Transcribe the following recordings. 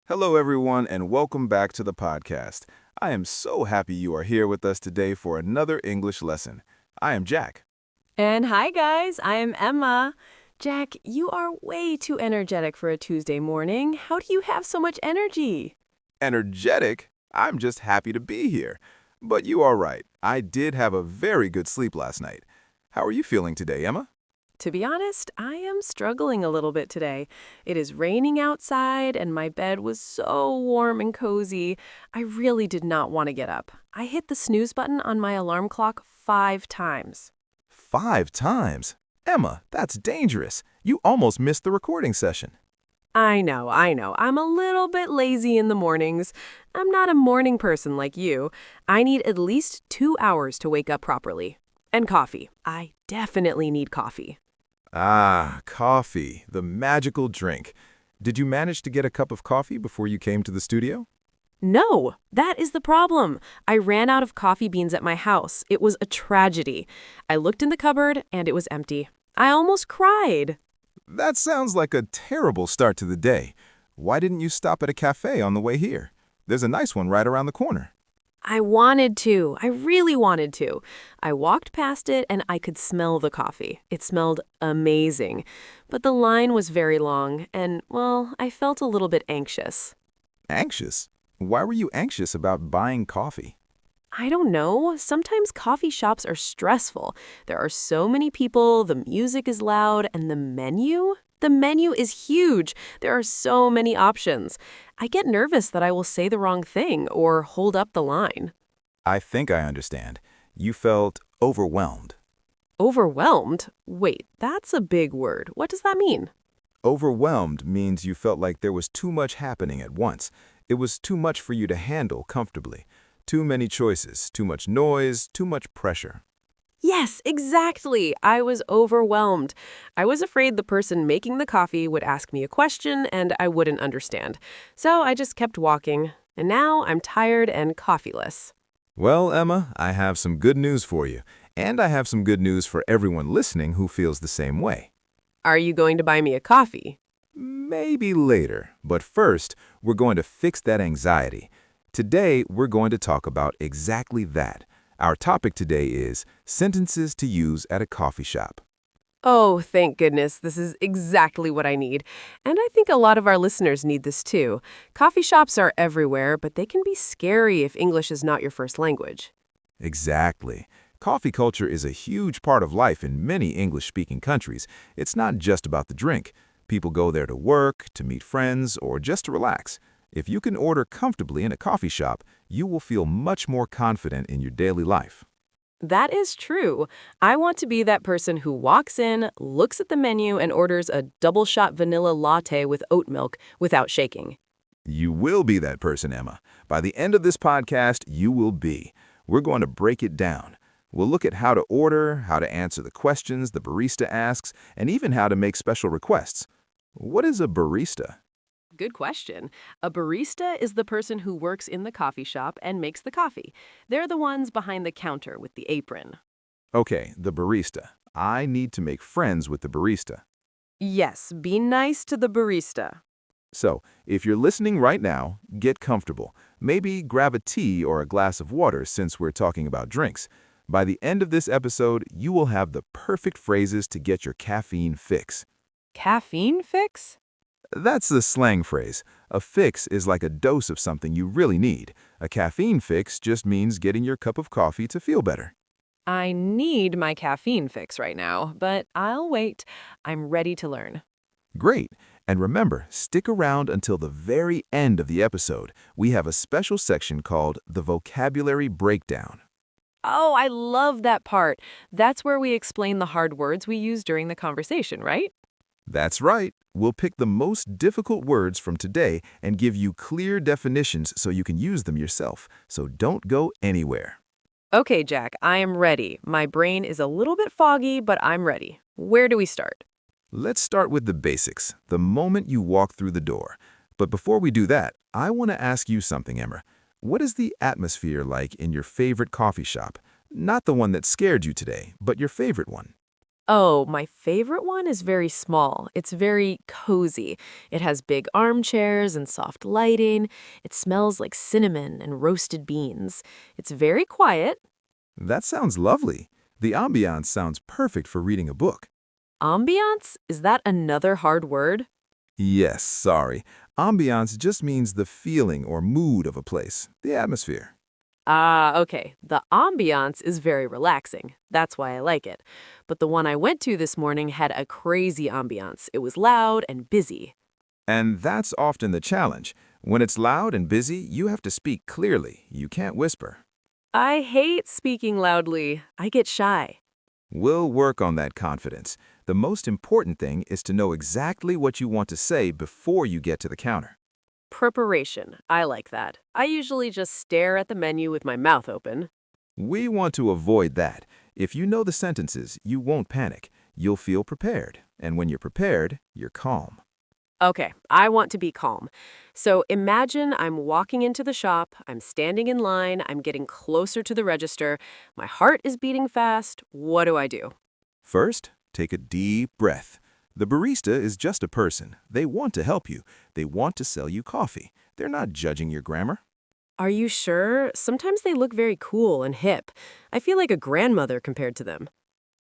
Hello, everyone, and welcome back to the podcast. I am so happy you are here with us today for another English lesson. I am Jack. And hi, guys, I am Emma. Jack, you are way too energetic for a Tuesday morning. How do you have so much energy? Energetic? I'm just happy to be here. But you are right. I did have a very good sleep last night. How are you feeling today, Emma? To be honest, I am struggling a little bit today. It is raining outside, and my bed was so warm and cozy. I really did not want to get up. I hit the snooze button on my alarm clock 5 times. 5 times? Emma, that's dangerous. You almost missed the recording session. I know. I'm a little bit lazy in the mornings. I'm not a morning person like you. I need at least 2 hours to wake up properly. And coffee. I definitely need coffee. Ah, coffee, the magical drink. Did you manage to get a cup of coffee before you came to the studio? No, that is the problem. I ran out of coffee beans at my house. It was a tragedy. I looked in the cupboard and it was empty. I almost cried. That sounds like a terrible start to the day. Why didn't you stop at a cafe on the way here? There's a nice one right around the corner. I wanted to. I really wanted to. I walked past it and I could smell the coffee. It smelled amazing. But the line was very long and, well, I felt a little bit anxious. Anxious? Why were you anxious about buying coffee? I don't know. Sometimes coffee shops are stressful. There are so many people, the music is loud, and the menu? The menu is huge. There are so many options. I get nervous that I will say the wrong thing or hold up the line. I think I understand. You felt overwhelmed. Overwhelmed? Wait, that's a big word. What does that mean? Overwhelmed means you felt like there was too much happening at once. It was too much for you to handle comfortably. Too many choices, too much noise, too much pressure. Yes, exactly. I was overwhelmed. I was afraid the person making the coffee would ask me a question and I wouldn't understand. So I just kept walking. And now I'm tired and coffeeless. Well, Emma, I have some good news for you. And I have some good news for everyone listening who feels the same way. Are you going to buy me a coffee? Maybe later, but first, we're going to fix that anxiety. Today, we're going to talk about exactly that. Our topic today is sentences to use at a coffee shop. Oh, thank goodness. This is exactly what I need. And I think a lot of our listeners need this too. Coffee shops are everywhere, but they can be scary if English is not your first language. Exactly. Coffee culture is a huge part of life in many English-speaking countries. It's not just about the drink. People go there to work, to meet friends, or just to relax. If you can order comfortably in a coffee shop, you will feel much more confident in your daily life. That is true. I want to be that person who walks in, looks at the menu, and orders a double-shot vanilla latte with oat milk without shaking. You will be that person, Emma. By the end of this podcast, you will be. We're going to break it down. We'll look at how to order, how to answer the questions the barista asks, and even how to make special requests. What is a barista? Good question. A barista is the person who works in the coffee shop and makes the coffee. They're the ones behind the counter with the apron. Okay, the barista. I need to make friends with the barista. Yes, be nice to the barista. So, if you're listening right now, get comfortable. Maybe grab a tea or a glass of water since we're talking about drinks. By the end of this episode, you will have the perfect phrases to get your caffeine fix. Caffeine fix? That's the slang phrase. A fix is like a dose of something you really need. A caffeine fix just means getting your cup of coffee to feel better. I need my caffeine fix right now, but I'll wait. I'm ready to learn. Great. And remember, stick around until the very end of the episode. We have a special section called the Vocabulary Breakdown. Oh, I love that part. That's where we explain the hard words we use during the conversation, right? That's right. We'll pick the most difficult words from today and give you clear definitions so you can use them yourself. So don't go anywhere. Okay, Jack, I am ready. My brain is a little bit foggy, but I'm ready. Where do we start? Let's start with the basics, the moment you walk through the door. But before we do that, I want to ask you something, Emma. What is the atmosphere like in your favorite coffee shop? Not the one that scared you today, but your favorite one. Oh, my favorite one is very small. It's very cozy. It has big armchairs and soft lighting. It smells like cinnamon and roasted beans. It's very quiet. That sounds lovely. The ambiance sounds perfect for reading a book. Ambiance? Is that another hard word? Yes, sorry. Ambiance just means the feeling or mood of a place, the atmosphere. Ah, okay. The ambiance is very relaxing. That's why I like it. But the one I went to this morning had a crazy ambiance. It was loud and busy. And that's often the challenge. When it's loud and busy, you have to speak clearly. You can't whisper. I hate speaking loudly. I get shy. We'll work on that confidence. The most important thing is to know exactly what you want to say before you get to the counter. Preparation. I like that. I usually just stare at the menu with my mouth open. We want to avoid that. If you know the sentences, you won't panic. You'll feel prepared. And when you're prepared, you're calm. Okay, I want to be calm. So imagine I'm walking into the shop, I'm standing in line, I'm getting closer to the register, my heart is beating fast. What do I do? First, take a deep breath. The barista is just a person. They want to help you. They want to sell you coffee. They're not judging your grammar. Are you sure? Sometimes they look very cool and hip. I feel like a grandmother compared to them.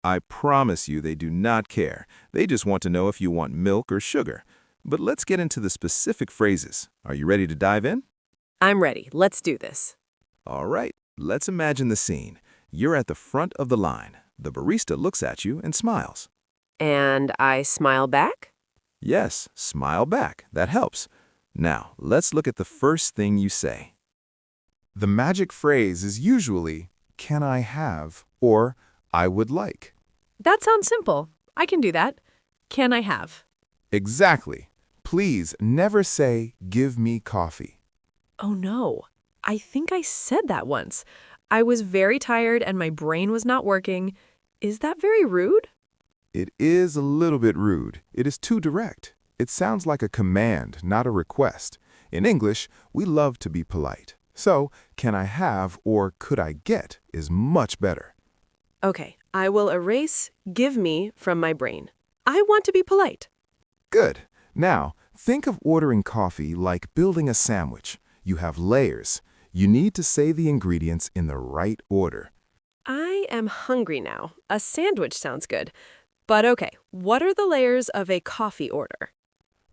I promise you they do not care. They just want to know if you want milk or sugar. But let's get into the specific phrases. Are you ready to dive in? I'm ready. Let's do this. All right, let's imagine the scene. You're at the front of the line. The barista looks at you and smiles. And I smile back? Yes, smile back. That helps. Now, let's look at the first thing you say. The magic phrase is usually, "Can I have?" or "I would like." That sounds simple. I can do that. Can I have? Exactly. Please never say, "Give me coffee." Oh no. I think I said that once. I was very tired and my brain was not working. Is that very rude? It is a little bit rude. It is too direct. It sounds like a command, not a request. In English, we love to be polite. So, "can I have" or "could I get" is much better. Okay, I will erase give me from my brain. I want to be polite. Good. Now, think of ordering coffee like building a sandwich. You have layers. You need to say the ingredients in the right order. I am hungry now. A sandwich sounds good. But okay, what are the layers of a coffee order?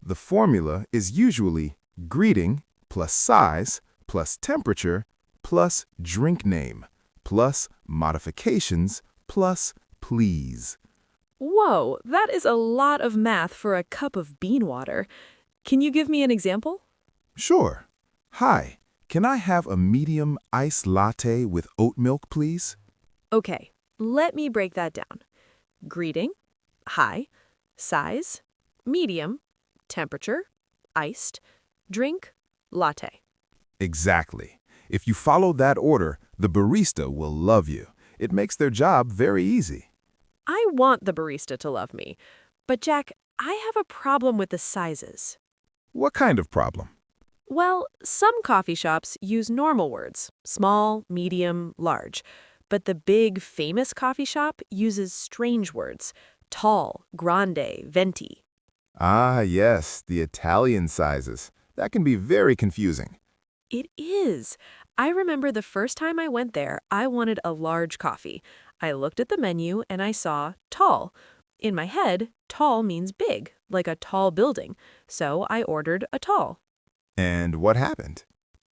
The formula is usually greeting plus size plus temperature plus drink name plus modifications plus please. Whoa, that is a lot of math for a cup of bean water. Can you give me an example? Sure. Hi, can I have a medium iced latte with oat milk, please? Okay, let me break that down. Greeting, hi, size, medium, temperature, iced, drink, latte. Exactly. If you follow that order, the barista will love you. It makes their job very easy. I want the barista to love me. But Jack, I have a problem with the sizes. What kind of problem? Well, some coffee shops use normal words, small, medium, large. But the big, famous coffee shop uses strange words, tall, grande, venti. Ah, yes, the Italian sizes. That can be very confusing. It is. I remember the first time I went there, I wanted a large coffee. I looked at the menu and I saw tall. In my head, tall means big, like a tall building. So I ordered a tall. And what happened?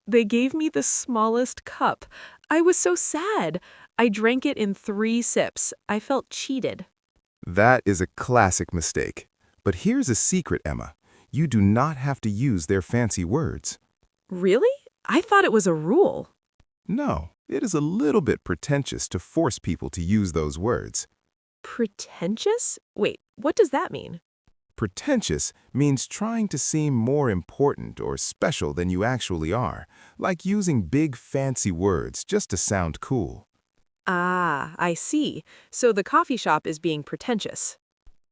They gave me the smallest cup. I was so sad. I drank it in 3 sips. I felt cheated. That is a classic mistake. But here's a secret, Emma. You do not have to use their fancy words. Really? I thought it was a rule. No, it is a little bit pretentious to force people to use those words. Pretentious? Wait, what does that mean? Pretentious means trying to seem more important or special than you actually are, like using big fancy words just to sound cool. Ah, I see. So the coffee shop is being pretentious.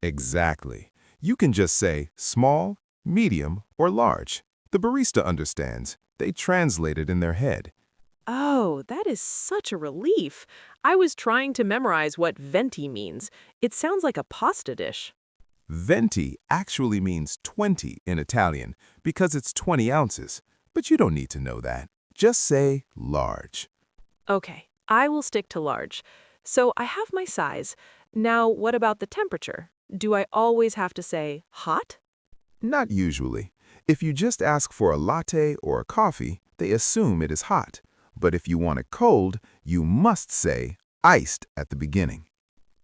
Exactly. You can just say small, medium, or large. The barista understands. They translate it in their head. Oh, that is such a relief. I was trying to memorize what venti means. It sounds like a pasta dish. Venti actually means 20 in Italian because it's 20 ounces, but you don't need to know that. Just say large. Okay, I will stick to large. So I have my size. Now, what about the temperature? Do I always have to say hot? Not usually. If you just ask for a latte or a coffee, they assume it is hot. But if you want it cold, you must say iced at the beginning.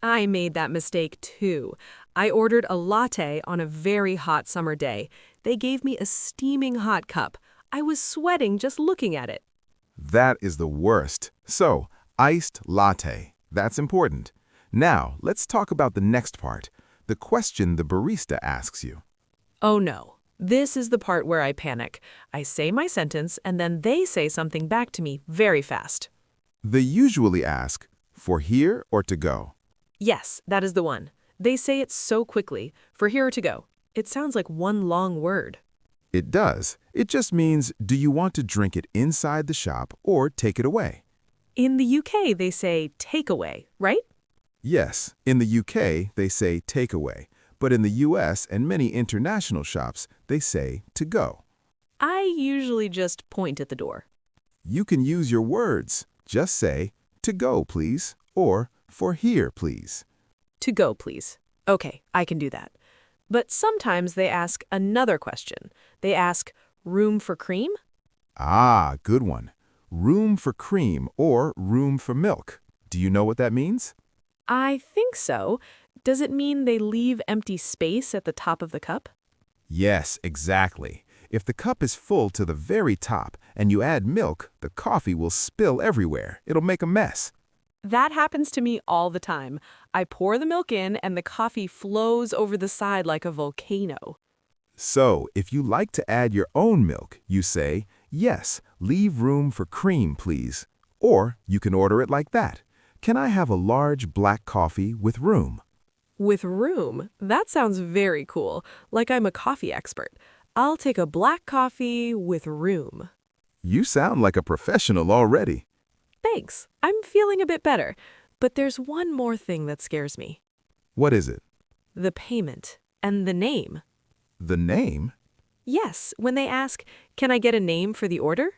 I made that mistake too. I ordered a latte on a very hot summer day. They gave me a steaming hot cup. I was sweating just looking at it. That is the worst. So, iced latte. That's important. Now, let's talk about the next part, the question the barista asks you. Oh no. This is the part where I panic. I say my sentence and then they say something back to me very fast. They usually ask, for here or to go? Yes, that is the one. They say it so quickly. For here or to go. It sounds like one long word. It does. It just means, do you want to drink it inside the shop or take it away? In the UK, they say takeaway, right? Yes, in the UK, they say takeaway, but in the US and many international shops, they say to go. I usually just point at the door. You can use your words. Just say, to go, please, or for here, please. To go, please. Okay, I can do that. But sometimes they ask another question. They ask, room for cream? Ah, good one. Room for cream or room for milk. Do you know what that means? I think so. Does it mean they leave empty space at the top of the cup? Yes, exactly. If the cup is full to the very top and you add milk, the coffee will spill everywhere. It'll make a mess. That happens to me all the time. I pour the milk in and the coffee flows over the side like a volcano. So, if you like to add your own milk, you say, yes, leave room for cream, please. Or you can order it like that. Can I have a large black coffee with room? With room? That sounds very cool, like I'm a coffee expert. I'll take a black coffee with room. You sound like a professional already. Thanks. I'm feeling a bit better. But there's one more thing that scares me. What is it? The payment and the name. The name? Yes, when they ask, can I get a name for the order?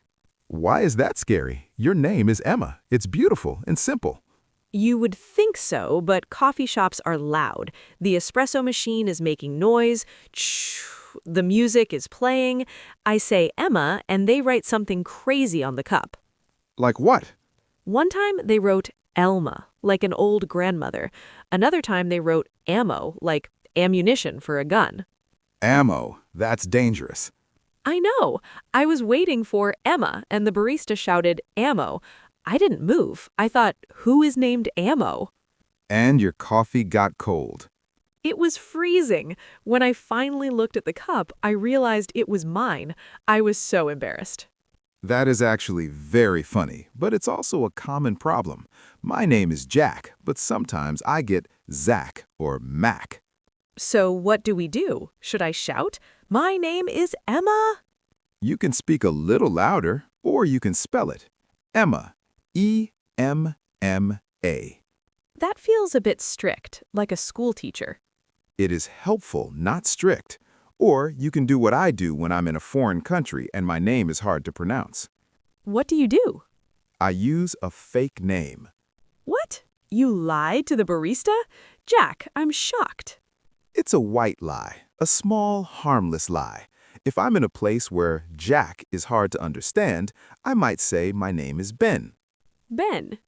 Why is that scary? Your name is Emma. It's beautiful and simple. You would think so, but coffee shops are loud. The espresso machine is making noise. The music is playing. I say Emma, and they write something crazy on the cup. Like what? One time they wrote Elma, like an old grandmother. Another time they wrote ammo, like ammunition for a gun. Ammo. That's dangerous. I know. I was waiting for Emma, and the barista shouted ammo. I didn't move. I thought, who is named Ammo? And your coffee got cold. It was freezing. When I finally looked at the cup, I realized it was mine. I was so embarrassed. That is actually very funny, but it's also a common problem. My name is Jack, but sometimes I get Zach or Mac. So what do we do? Should I shout? My name is Emma? You can speak a little louder, or you can spell it. Emma. E-M-M-A. That feels a bit strict, like a school teacher. It is helpful, not strict. Or you can do what I do when I'm in a foreign country and my name is hard to pronounce. What do you do? I use a fake name. What? You lied to the barista? Jack, I'm shocked. It's a white lie, a small, harmless lie. If I'm in a place where Jack is hard to understand, I might say my name is Ben. Ben.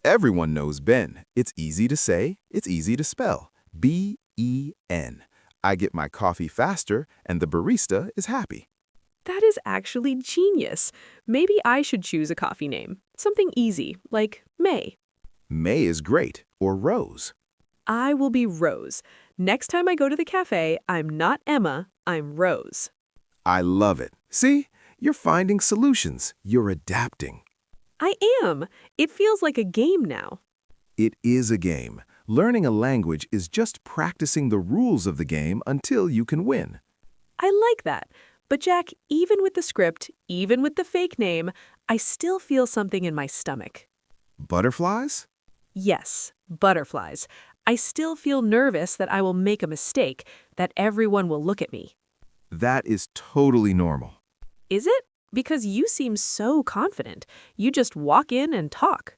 Everyone knows Ben. It's easy to say, it's easy to spell. B-E-N. I get my coffee faster and the barista is happy. That is actually genius. Maybe I should choose a coffee name. Something easy, like May. May is great, or Rose. I will be Rose. Next time I go to the cafe, I'm not Emma, I'm Rose. I love it. See? You're finding solutions. You're adapting. I am. It feels like a game now. It is a game. Learning a language is just practicing the rules of the game until you can win. I like that. But Jack, even with the script, even with the fake name, I still feel something in my stomach. Butterflies? Yes, butterflies. I still feel nervous that I will make a mistake, that everyone will look at me. That is totally normal. Is it? Because you seem so confident. You just walk in and talk.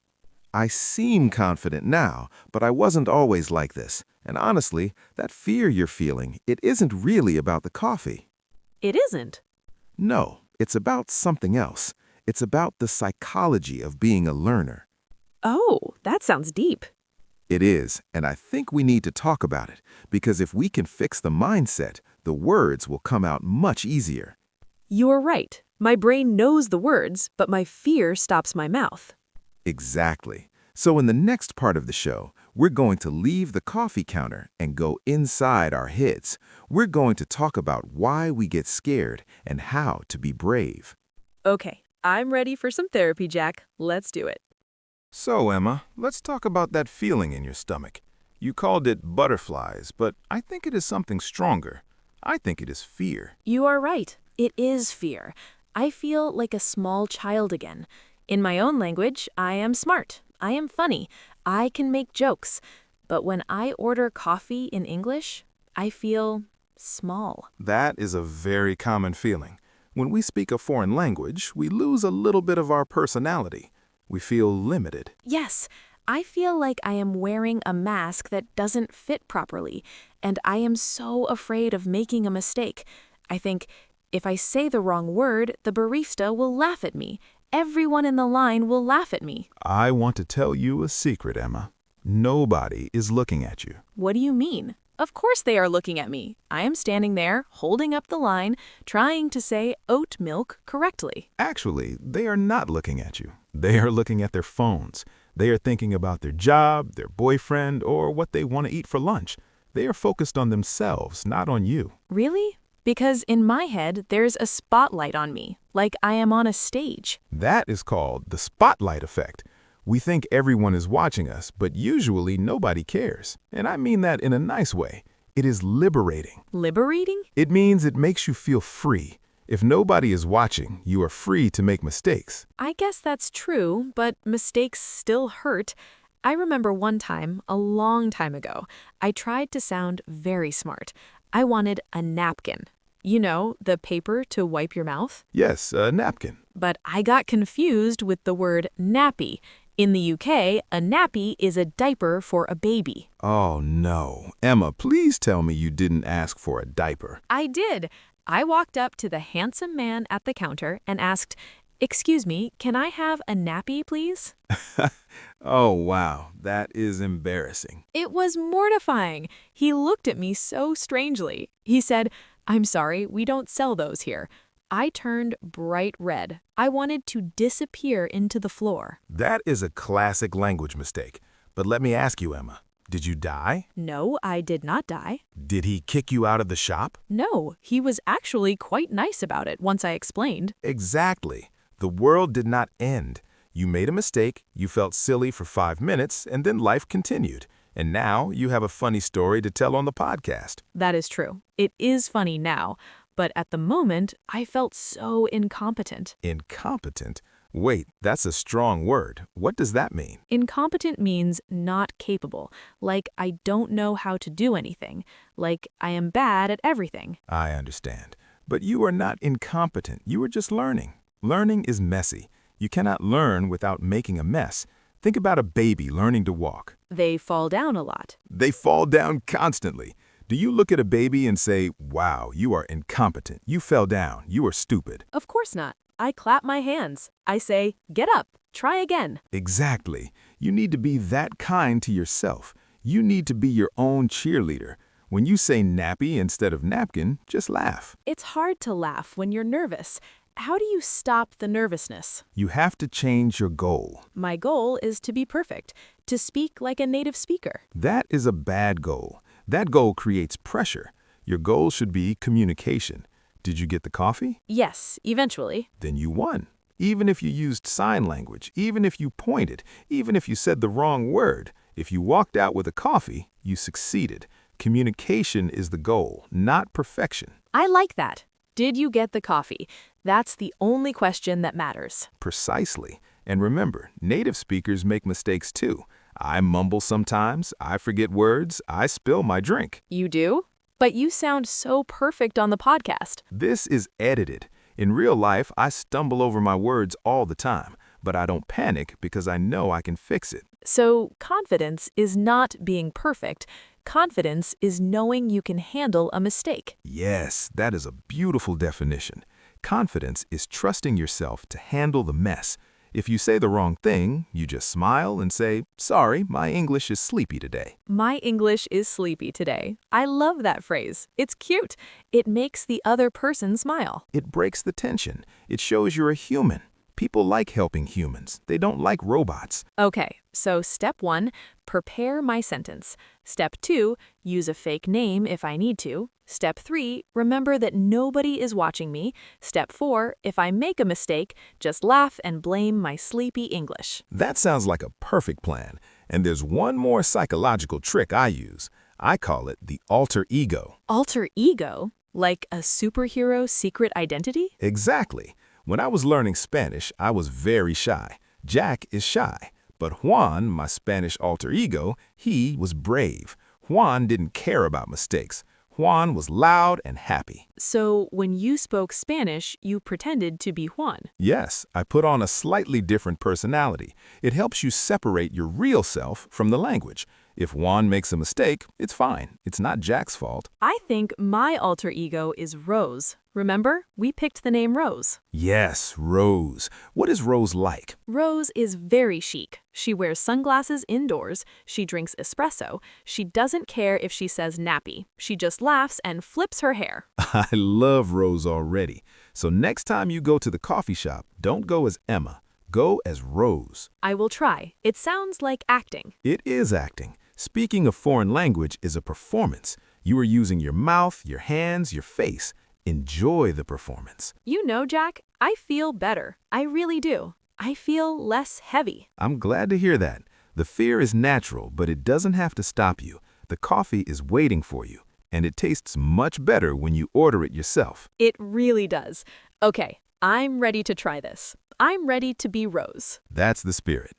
I seem confident now, but I wasn't always like this. And honestly, that fear you're feeling, it isn't really about the coffee. It isn't. No, it's about something else. It's about the psychology of being a learner. Oh, that sounds deep. It is, and I think we need to talk about it, because if we can fix the mindset, the words will come out much easier. You're right. My brain knows the words, but my fear stops my mouth. Exactly. So in the next part of the show, we're going to leave the coffee counter and go inside our heads. We're going to talk about why we get scared and how to be brave. Okay, I'm ready for some therapy, Jack. Let's do it. So, Emma, let's talk about that feeling in your stomach. You called it butterflies, but I think it is something stronger. I think it is fear. You are right. It is fear. I feel like a small child again. In my own language, I am smart. I am funny. I can make jokes. But when I order coffee in English, I feel small. That is a very common feeling. When we speak a foreign language, we lose a little bit of our personality. We feel limited. Yes, I feel like I am wearing a mask that doesn't fit properly, and I am so afraid of making a mistake. I think, if I say the wrong word, the barista will laugh at me. Everyone in the line will laugh at me. I want to tell you a secret, Emma. Nobody is looking at you. What do you mean? Of course they are looking at me. I am standing there, holding up the line, trying to say oat milk correctly. Actually, they are not looking at you. They are looking at their phones. They are thinking about their job, their boyfriend, or what they want to eat for lunch. They are focused on themselves, not on you. Really? Because in my head, there's a spotlight on me, like I am on a stage. That is called the spotlight effect. We think everyone is watching us, but usually nobody cares. And I mean that in a nice way. It is liberating. Liberating? It means it makes you feel free. If nobody is watching, you are free to make mistakes. I guess that's true, but mistakes still hurt. I remember one time, a long time ago, I tried to sound very smart. I wanted a napkin. You know, the paper to wipe your mouth? Yes, a napkin. But I got confused with the word nappy. In the UK, a nappy is a diaper for a baby. Oh no. Emma, please tell me you didn't ask for a diaper. I did. I walked up to the handsome man at the counter and asked, "Excuse me, can I have a nappy, please?" Oh wow, that is embarrassing. It was mortifying. He looked at me so strangely. He said, "I'm sorry, we don't sell those here." I turned bright red. I wanted to disappear into the floor. That is a classic language mistake. But let me ask you, Emma, did you die? No, I did not die. Did he kick you out of the shop? No, he was actually quite nice about it once I explained. Exactly. The world did not end. You made a mistake, you felt silly for 5 minutes, and then life continued. And now you have a funny story to tell on the podcast. That is true. It is funny now. But at the moment, I felt so incompetent. Incompetent? Wait, that's a strong word. What does that mean? Incompetent means not capable, like I don't know how to do anything, like I am bad at everything. I understand. But you are not incompetent. You are just learning. Learning is messy. You cannot learn without making a mess. Think about a baby learning to walk. They fall down a lot. They fall down constantly. Do you look at a baby and say, wow, you are incompetent. You fell down. You are stupid. Of course not. I clap my hands. I say, get up, try again. Exactly. You need to be that kind to yourself. You need to be your own cheerleader. When you say nappy instead of napkin, just laugh. It's hard to laugh when you're nervous. How do you stop the nervousness? You have to change your goal. My goal is to be perfect, to speak like a native speaker. That is a bad goal. That goal creates pressure. Your goal should be communication. Did you get the coffee? Yes, eventually. Then you won. Even if you used sign language, even if you pointed, even if you said the wrong word, if you walked out with a coffee, you succeeded. Communication is the goal, not perfection. I like that. Did you get the coffee? That's the only question that matters. Precisely. And remember, native speakers make mistakes too. I mumble sometimes, I forget words, I spill my drink. You do? But you sound so perfect on the podcast. This is edited. In real life, I stumble over my words all the time, but I don't panic because I know I can fix it. So, confidence is not being perfect. Confidence is knowing you can handle a mistake. Yes, that is a beautiful definition. Confidence is trusting yourself to handle the mess. If you say the wrong thing, you just smile and say, "Sorry, my English is sleepy today." My English is sleepy today. I love that phrase. It's cute. It makes the other person smile. It breaks the tension. It shows you're a human. People like helping humans. They don't like robots. Okay, so step 1, prepare my sentence. Step 2, use a fake name if I need to. Step 3, remember that nobody is watching me. Step 4, if I make a mistake, just laugh and blame my sleepy English. That sounds like a perfect plan. And there's one more psychological trick I use. I call it the alter ego. Alter ego? Like a superhero secret identity? Exactly. When I was learning Spanish, I was very shy. Jack is shy. But Juan, my Spanish alter ego, he was brave. Juan didn't care about mistakes. Juan was loud and happy. So when you spoke Spanish, you pretended to be Juan. Yes, I put on a slightly different personality. It helps you separate your real self from the language. If Juan makes a mistake, it's fine. It's not Jack's fault. I think my alter ego is Rose. Remember, we picked the name Rose. Yes, Rose. What is Rose like? Rose is very chic. She wears sunglasses indoors. She drinks espresso. She doesn't care if she says nappy. She just laughs and flips her hair. I love Rose already. So next time you go to the coffee shop, don't go as Emma. Go as Rose. I will try. It sounds like acting. It is acting. Speaking a foreign language is a performance. You are using your mouth, your hands, your face. Enjoy the performance. You know, Jack, I feel better. I really do. I feel less heavy. I'm glad to hear that. The fear is natural, but it doesn't have to stop you. The coffee is waiting for you, and it tastes much better when you order it yourself. It really does. Okay, I'm ready to try this. I'm ready to be Rose. That's the spirit.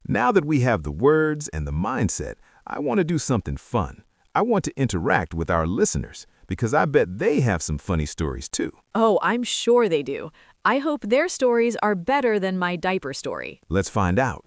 Now that we have the words and the mindset, I want to do something fun. I want to interact with our listeners because I bet they have some funny stories too. Oh, I'm sure they do. I hope their stories are better than my diaper story. Let's find out.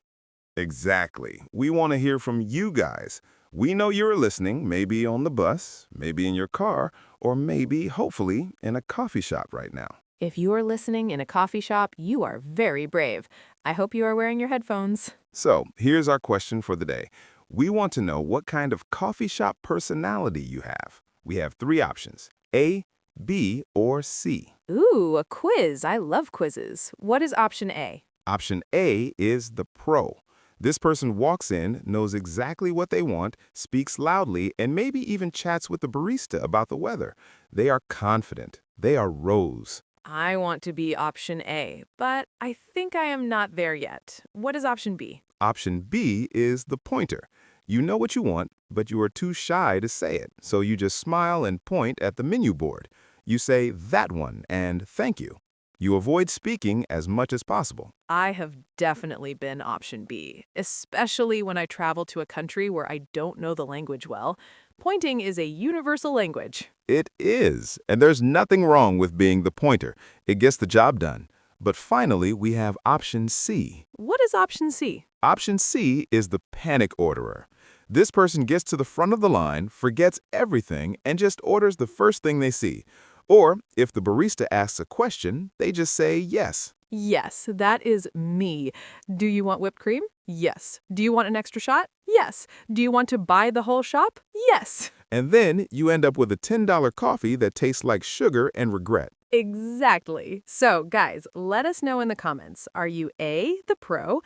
Exactly. We want to hear from you guys. We know you're listening, maybe on the bus, maybe in your car, or maybe, hopefully, in a coffee shop right now. If you are listening in a coffee shop, you are very brave. I hope you are wearing your headphones. So, here's our question for the day. We want to know what kind of coffee shop personality you have. We have 3 options, A, B, or C. Ooh, a quiz. I love quizzes. What is option A? Option A is the pro. This person walks in, knows exactly what they want, speaks loudly, and maybe even chats with the barista about the weather. They are confident. They are Rose. I want to be option A, but I think I am not there yet. What is option B? Option B is the pointer. You know what you want, but you are too shy to say it, so you just smile and point at the menu board. You say that one and thank you. You avoid speaking as much as possible. I have definitely been option B, especially when I travel to a country where I don't know the language well. Pointing is a universal language. It is, and there's nothing wrong with being the pointer. It gets the job done. But finally, we have option C. What is option C? Option C is the panic orderer. This person gets to the front of the line, forgets everything, and just orders the first thing they see. Or, if the barista asks a question, they just say yes. Yes, that is me. Do you want whipped cream? Yes. Do you want an extra shot? Yes. Do you want to buy the whole shop? Yes. And then you end up with a $10 coffee that tastes like sugar and regret. Exactly. So, guys, let us know in the comments. Are you A, the pro,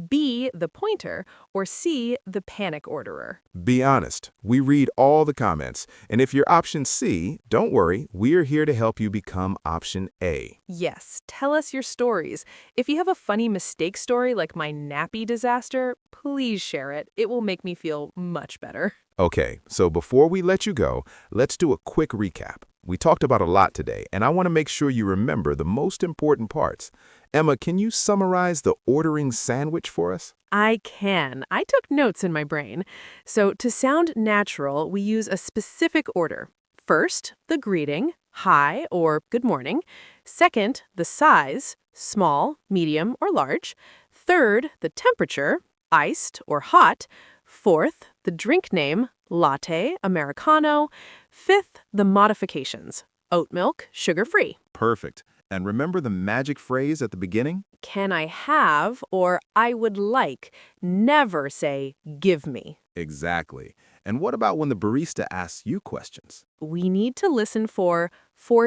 B, the pointer, or C, the panic orderer? Be honest. We read all the comments. And if you're option C, don't worry. We're here to help you become option A. Yes, tell us your stories. If you have a funny mistake story like my nappy disaster, please share it. It will make me feel much better. Okay, so before we let you go, let's do a quick recap. We talked about a lot today, and I want to make sure you remember the most important parts. Emma, can you summarize the ordering sandwich for us? I can. I took notes in my brain. So to sound natural, we use a specific order. First, the greeting, hi or good morning. Second, the size, small, medium, or large. Third, the temperature, iced or hot. Fourth, the drink name, latte, americano. Fifth, the modifications, oat milk, sugar-free. Perfect. And remember the magic phrase at the beginning? Can I have or I would like. Never say give me. Exactly. And what about when the barista asks you questions? We need to listen for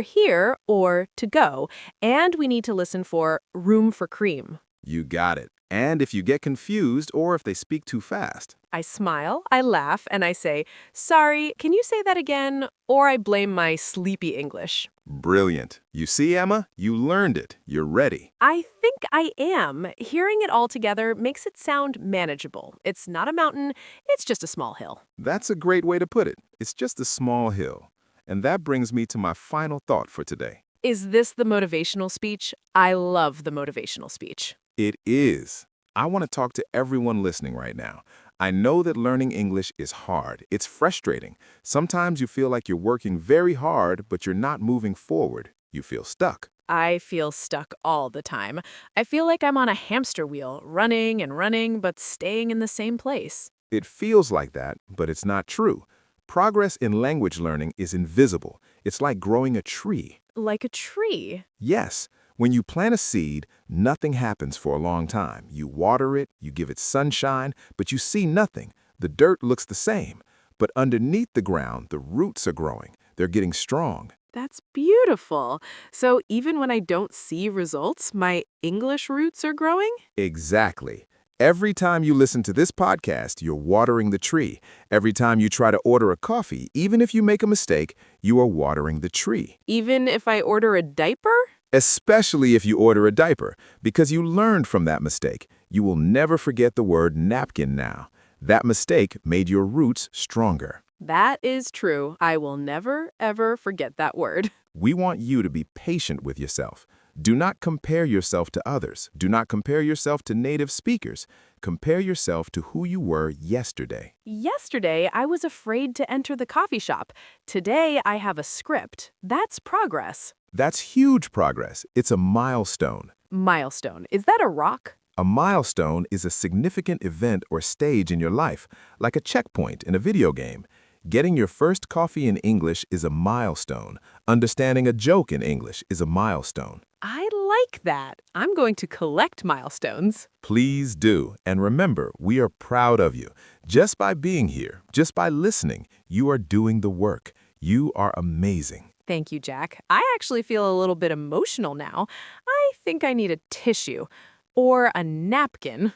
here or to go, and we need to listen for room for cream. You got it. And if you get confused or if they speak too fast. I smile, I laugh, and I say, sorry, can you say that again? Or I blame my sleepy English. Brilliant. You see, Emma? You learned it. You're ready. I think I am. Hearing it all together makes it sound manageable. It's not a mountain, it's just a small hill. That's a great way to put it. It's just a small hill. And that brings me to my final thought for today. Is this the motivational speech? I love the motivational speech. It is. I want to talk to everyone listening right now. I know that learning English is hard. It's frustrating. Sometimes you feel like you're working very hard, but you're not moving forward. You feel stuck. I feel stuck all the time. I feel like I'm on a hamster wheel, running and running, but staying in the same place. It feels like that, but it's not true. Progress in language learning is invisible. It's like growing a tree. Like a tree. Yes. When you plant a seed, nothing happens for a long time. You water it, you give it sunshine, but you see nothing. The dirt looks the same. But underneath the ground, the roots are growing. They're getting strong. That's beautiful. So even when I don't see results, my English roots are growing? Exactly. Every time you listen to this podcast, you're watering the tree. Every time you try to order a coffee, even if you make a mistake, you are watering the tree. Even if I order a diaper? Especially if you order a diaper, because you learned from that mistake. You will never forget the word napkin now. That mistake made your roots stronger. That is true. I will never, ever forget that word. We want you to be patient with yourself. Do not compare yourself to others. Do not compare yourself to native speakers. Compare yourself to who you were yesterday. Yesterday, I was afraid to enter the coffee shop. Today, I have a script. That's progress. That's huge progress. It's a milestone. Milestone. Is that a rock? A milestone is a significant event or stage in your life, like a checkpoint in a video game. Getting your first coffee in English is a milestone. Understanding a joke in English is a milestone. I like that. I'm going to collect milestones. Please do. And remember, we are proud of you. Just by being here, just by listening, you are doing the work. You are amazing. Thank you, Jack. I actually feel a little bit emotional now. I think I need a tissue. Or a napkin.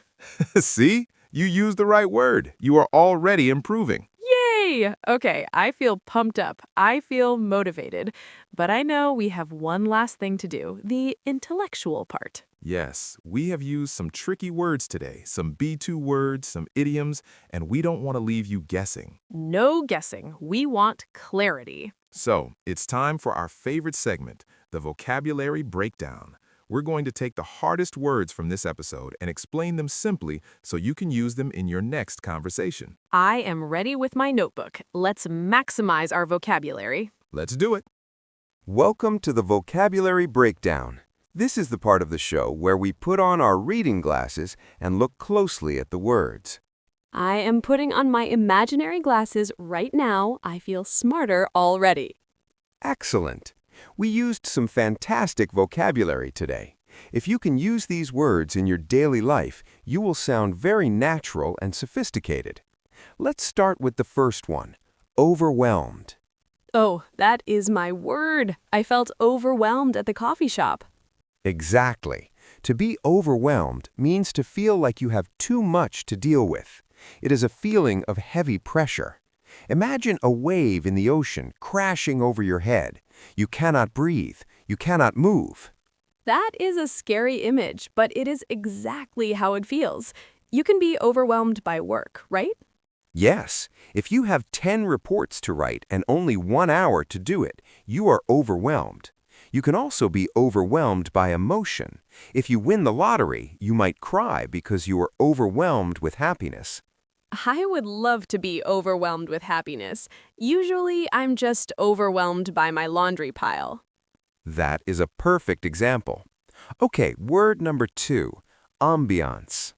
See? You used the right word. You are already improving. Yay! Okay, I feel pumped up. I feel motivated. But I know we have one last thing to do, the intellectual part. Yes, we have used some tricky words today, some B2 words, some idioms, and we don't want to leave you guessing. No guessing. We want clarity. So, it's time for our favorite segment, the vocabulary breakdown. We're going to take the hardest words from this episode and explain them simply so you can use them in your next conversation. I am ready with my notebook. Let's maximize our vocabulary. Let's do it. Welcome to the Vocabulary Breakdown. This is the part of the show where we put on our reading glasses and look closely at the words. I am putting on my imaginary glasses right now. I feel smarter already. Excellent. We used some fantastic vocabulary today. If you can use these words in your daily life, you will sound very natural and sophisticated. Let's start with the first one, overwhelmed. Oh, that is my word. I felt overwhelmed at the coffee shop. Exactly. To be overwhelmed means to feel like you have too much to deal with. It is a feeling of heavy pressure. Imagine a wave in the ocean crashing over your head. You cannot breathe. You cannot move. That is a scary image, but it is exactly how it feels. You can be overwhelmed by work, right? Yes, if you have 10 reports to write and only 1 hour to do it, you are overwhelmed. You can also be overwhelmed by emotion. If you win the lottery, you might cry because you are overwhelmed with happiness. I would love to be overwhelmed with happiness. Usually, I'm just overwhelmed by my laundry pile. That is a perfect example. Okay, word number 2, ambiance.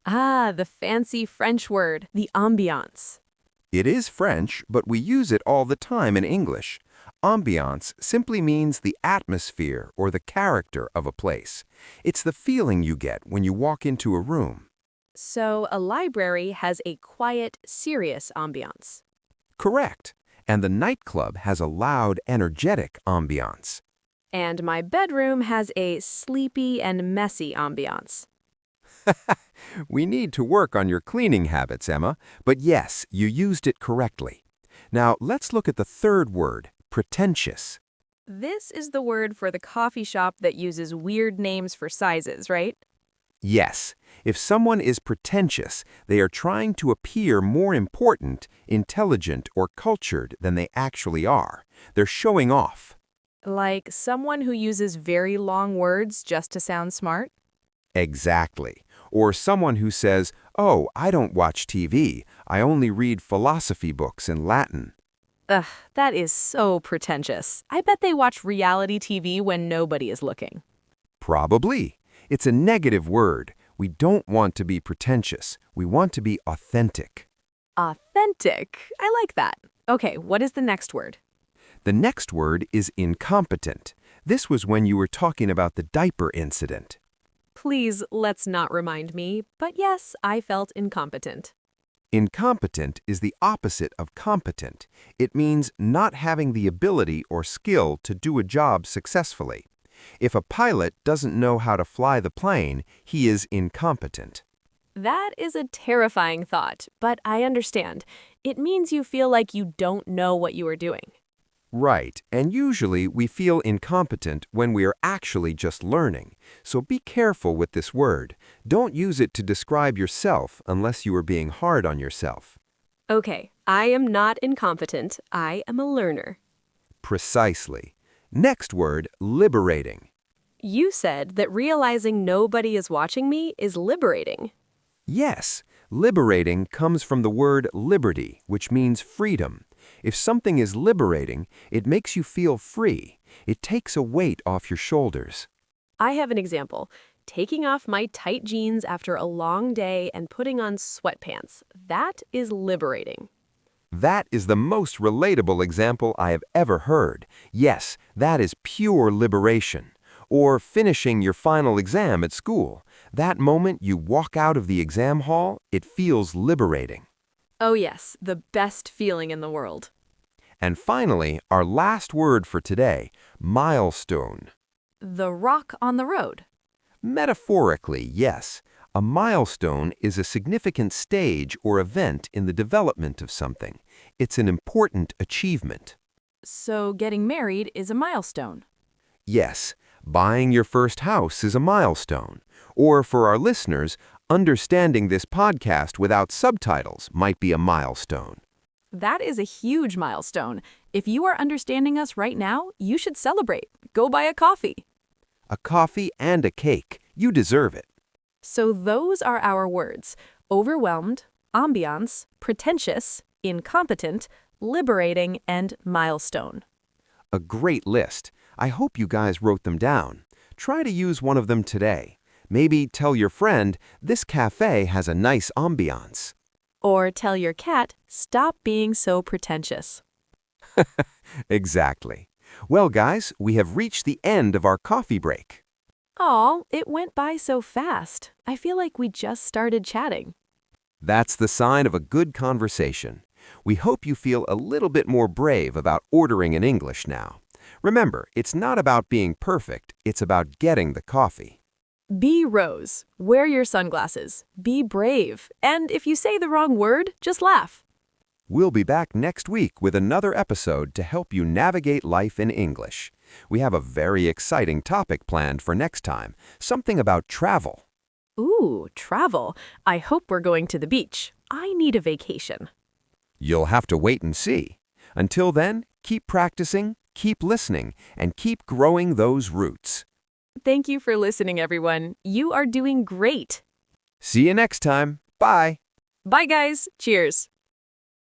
Ah, the fancy French word, the ambiance. It is French, but we use it all the time in English. Ambiance simply means the atmosphere or the character of a place. It's the feeling you get when you walk into a room. So, a library has a quiet, serious ambiance. Correct. And the nightclub has a loud, energetic ambiance. And my bedroom has a sleepy and messy ambiance. We need to work on your cleaning habits, Emma, but yes, you used it correctly. Now, let's look at the third word, pretentious. This is the word for the coffee shop that uses weird names for sizes, right? Yes, if someone is pretentious, they are trying to appear more important, intelligent, or cultured than they actually are. They're showing off. Like someone who uses very long words just to sound smart? Exactly. Or someone who says, "Oh, I don't watch TV. I only read philosophy books in Latin." Ugh, that is so pretentious. I bet they watch reality TV when nobody is looking. Probably. It's a negative word. We don't want to be pretentious. We want to be authentic. Authentic. I like that. Okay, what is the next word? The next word is incompetent. This was when you were talking about the diaper incident. Please, let's not remind me, but yes, I felt incompetent. Incompetent is the opposite of competent. It means not having the ability or skill to do a job successfully. If a pilot doesn't know how to fly the plane, he is incompetent. That is a terrifying thought, but I understand. It means you feel like you don't know what you are doing. Right, and usually we feel incompetent when we are actually just learning. So be careful with this word. Don't use it to describe yourself unless you are being hard on yourself. Okay, I am not incompetent. I am a learner. Precisely. Next word, liberating. You said that realizing nobody is watching me is liberating. Yes, liberating comes from the word liberty, which means freedom. If something is liberating, it makes you feel free. It takes a weight off your shoulders. I have an example. Taking off my tight jeans after a long day and putting on sweatpants. That is liberating. That is the most relatable example I have ever heard. Yes, that is pure liberation. Or finishing your final exam at school. That moment you walk out of the exam hall, it feels liberating. Oh yes, the best feeling in the world. And finally, our last word for today, milestone. The rock on the road. Metaphorically, yes. A milestone is a significant stage or event in the development of something. It's an important achievement. So getting married is a milestone. Yes, buying your first house is a milestone. Or for our listeners, understanding this podcast without subtitles might be a milestone. That is a huge milestone. If you are understanding us right now, you should celebrate. Go buy a coffee. A coffee and a cake. You deserve it. So those are our words: overwhelmed, ambiance, pretentious, incompetent, liberating, and milestone. A great list. I hope you guys wrote them down. Try to use one of them today. Maybe tell your friend, "This cafe has a nice ambiance." Or tell your cat, stop being so pretentious. Exactly. Well, guys, we have reached the end of our coffee break. Aw, it went by so fast. I feel like we just started chatting. That's the sign of a good conversation. We hope you feel a little bit more brave about ordering in English now. Remember, it's not about being perfect, it's about getting the coffee. Be Rose. Wear your sunglasses. Be brave. And if you say the wrong word, just laugh. We'll be back next week with another episode to help you navigate life in English. We have a very exciting topic planned for next time, something about travel. Ooh, travel. I hope we're going to the beach. I need a vacation. You'll have to wait and see. Until then, keep practicing, keep listening, and keep growing those roots. Thank you for listening, everyone. You are doing great. See you next time. Bye. Bye, guys. Cheers.